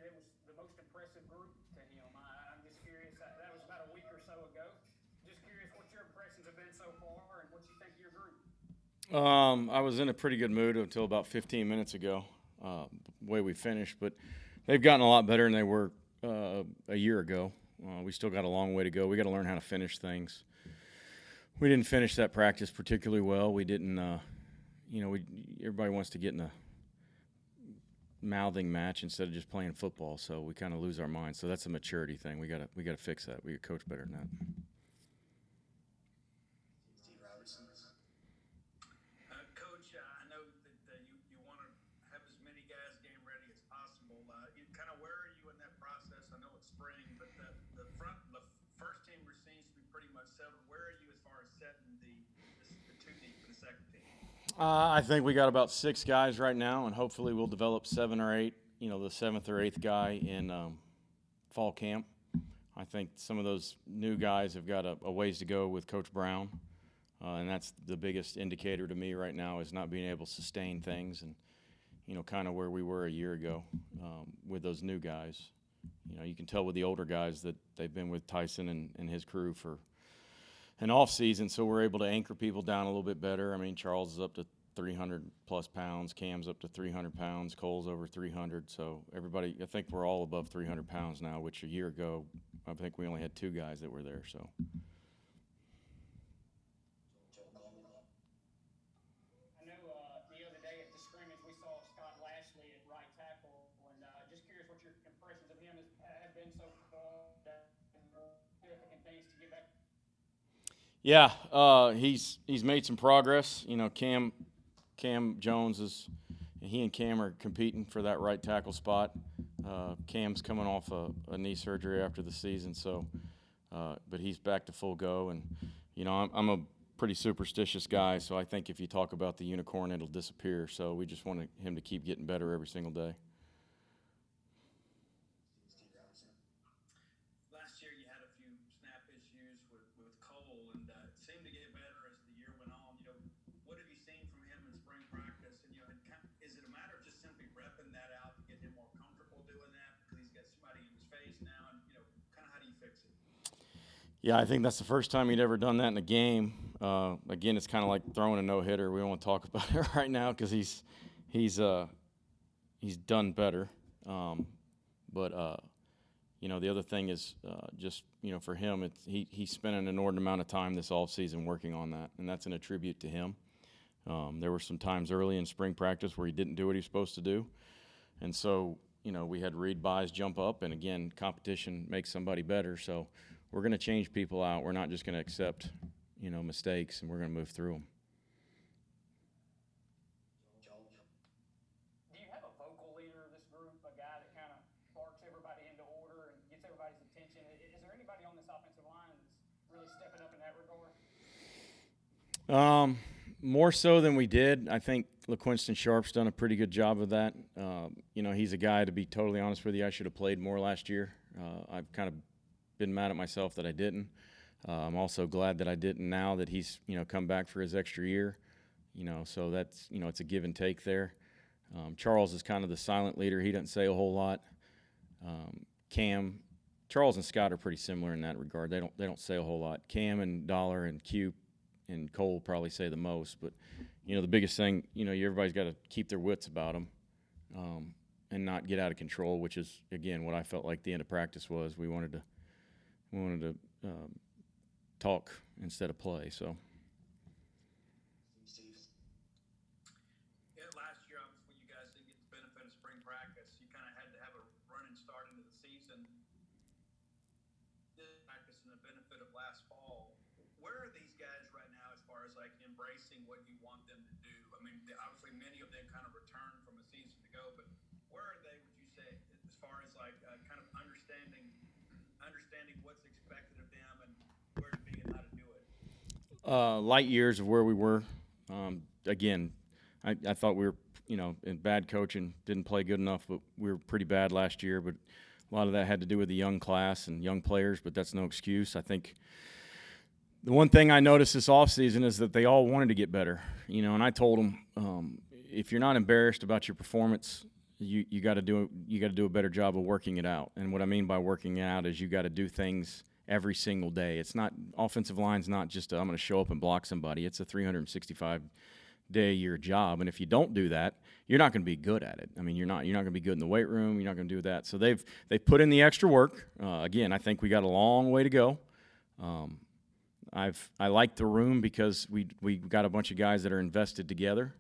it was the most impressive group to him. I'm just curious. That was about a week or so ago. Just curious what your impressions have been so far and what you think of your group. I was in a pretty good mood until about 15 minutes ago, the way we finished. But they've gotten a lot better than they were a year ago. We still got a long way to go. We got to learn how to finish things. We didn't finish that practice particularly well. We didn't, everybody wants to get in a mouthing match instead of just playing football. So we kind of lose our minds. So that's a maturity thing. We got to fix that. We got to coach better than that. Steve Robertson. Coach, I know that you want to have as many guys game ready as possible. Kind of where are you in that process? I know it's spring, but the first team seems to be pretty much settled. Where are you as far as setting the two deep for the second team? I think we got about 6 guys right now, and hopefully we'll develop 7 or 8. The 7th or 8th guy in fall camp. I think some of those new guys have got a ways to go with Coach Brown, and that's the biggest indicator to me right now is not being able to sustain things, and kind of where we were a year ago with those new guys. You can tell with the older guys that they've been with Tyson and his crew for an off season, so we're able to anchor people down a little bit better. I mean, Charles is up to 300 plus pounds, Cam's up to 300 pounds, Cole's over 300. So everybody, I think we're all above 300 pounds now, which a year ago, I think we only had 2 guys that were there. So. I know the other day at the scrimmage we saw Scott Lashley at right tackle, and just curious what your impressions of him have been so far. Significant things to get back. Yeah, he's made some progress. Cam Jones he and Cam are competing for that right tackle spot. Cam's coming off a knee surgery after the season, so but he's back to full go. And I'm a pretty superstitious guy, so I think if you talk about the unicorn, it'll disappear. So we just want him to keep getting better every single day. Steve Robertson. Last year you had a few snap issues with Cole, and it seemed to get better as the year went on. What have you seen from him in spring practice? And is it a matter of just simply repping that out to get him more comfortable doing that because he's got somebody in his face now? And kind of how do you fix it? Yeah, I think that's the first time he'd ever done that in a game. Again, it's kind of like throwing a no-hitter. We don't want to talk about it right now because he's done better. But the other thing is just for him, he spent an inordinate amount of time this offseason working on that, and that's an attribute to him. There were some times early in spring practice where he didn't do what he's supposed to do, and so we had read buys jump up, and again, competition makes somebody better. So we're going to change people out. We're not just going to accept mistakes, and we're going to move through them. Do you have a vocal leader of this group, a guy that kind of barks everybody into order and gets everybody's attention? Is there anybody on this offensive line that's really stepping up in that regard? More so than we did. I think LaQuinston Sharp's done a pretty good job of that. He's a guy, to be totally honest with you, I should have played more last year. I've kind of been mad at myself that I didn't. I'm also glad that I didn't now that he's, come back for his extra year. So that's, it's a give and take there. Charles is kind of the silent leader. He doesn't say a whole lot. Charles and Scott are pretty similar in that regard. They don't say a whole lot. Cam and Dollar and Q and Cole probably say the most. But, the biggest thing, everybody's got to keep their wits about them and not get out of control, which is, again, what I felt like the end of practice was. We wanted to talk instead of play. So. Steve. Yeah, last year, obviously, you guys didn't get the benefit of spring practice. You kind of had to have a running start into the season. Practice and the benefit of last fall. Where are these guys right now as far as embracing what you want them to do? I mean, obviously, many of them kind of returned from a season ago, but where are they? Would you say as far as kind of understanding what's expected of them and where to be and how to do it? Light years of where we were. Again, I thought we were, in bad coaching, didn't play good enough, but we were pretty bad last year. But a lot of that had to do with the young class and young players, but that's no excuse. I think the one thing I noticed this offseason is that they all wanted to get better, and I told them, if you're not embarrassed about your performance, you got to do a better job of working it out. And what I mean by working it out is you got to do things every single day. It's not offensive line's not just I'm going to show up and block somebody. It's a 365-day-a-year job, and if you don't do that, you're not going to be good at it. I mean, you're not going to be good in the weight room. You're not going to do that. So they've put in the extra work. Again, I think we got a long way to go. I like the room because we got a bunch of guys that are invested together.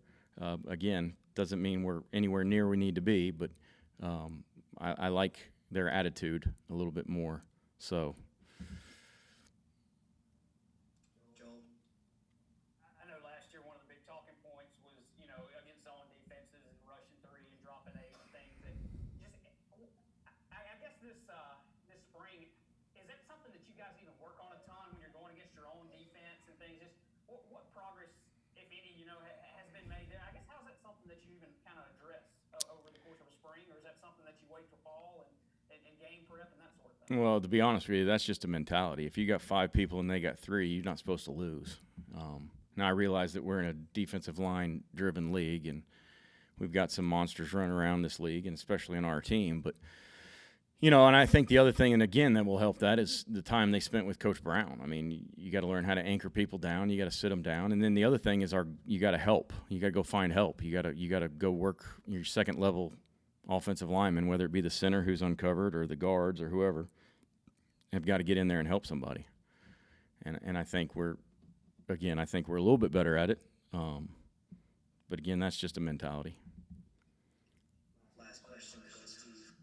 Again, doesn't mean we're anywhere near we need to be, but I like their attitude a little bit more. So. Joel, I know last year one of the big talking points was, against zone defenses and rushing three and dropping eight and things. That just, I guess this spring, is that something that you guys even work on a ton when you're going against your own defense and things? Just what progress, if any, has been made there? I guess how's that something that you even kind of address over the course of a spring, or is that something that you wait till fall and game prep and that sort of thing? Well, to be honest with you, that's just a mentality. If you got 5 people and they got 3, you're not supposed to lose. Now, I realize that we're in a defensive line-driven league, and we've got some monsters running around this league, and especially on our team. But, and I think the other thing, and again, that will help that is the time they spent with Coach Brown. I mean, you got to learn how to anchor people down. You got to sit them down. And then the other thing is you got to help. You got to go find help. You got to go work your second-level offensive linemen, whether it be the center who's uncovered or the guards or whoever, have got to get in there and help somebody. And I think we're a little bit better at it. But again, that's just a mentality. last question goes to Steve.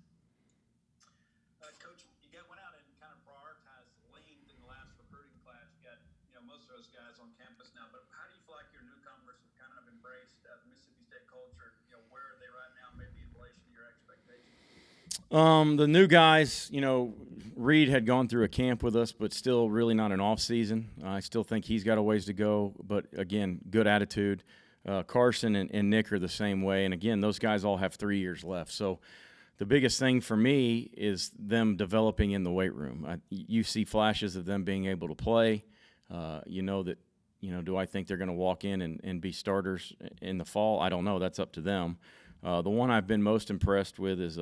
Coach, you went out and kind of prioritized length in the last recruiting class. You got, most of those guys on campus now. But how do you feel like your newcomers have kind of embraced the Mississippi State culture? Where are they right now, maybe in relation to your expectations? The new guys, Reed had gone through a camp with us, but still really not an off season. I still think he's got a ways to go, but again, good attitude. Carson and Nick are the same way, and again, those guys all have 3 years left. So the biggest thing for me is them developing in the weight room. You see flashes of them being able to play. Do I think they're going to walk in and be starters in the fall? I don't know. That's up to them. The one I've been most impressed with is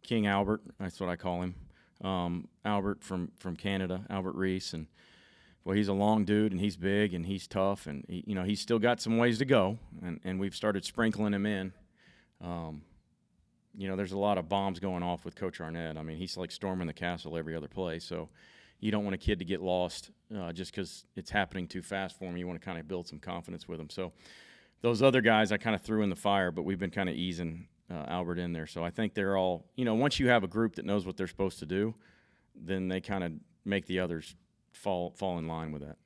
King Albert. That's what I call him. Albert from Canada, Albert Reese. And, well, he's a long dude, and he's big, and he's tough. And, he's still got some ways to go, and we've started sprinkling him in. There's a lot of bombs going off with Coach Arnett. I mean, he's like storming the castle every other play. So you don't want a kid to get lost just because it's happening too fast for him. You want to kind of build some confidence with him. So those other guys I kind of threw in the fire, but we've been kind of easing Albert in there. So I think they're all, once you have a group that knows what they're supposed to do, then they kind of make the others fall in line with that.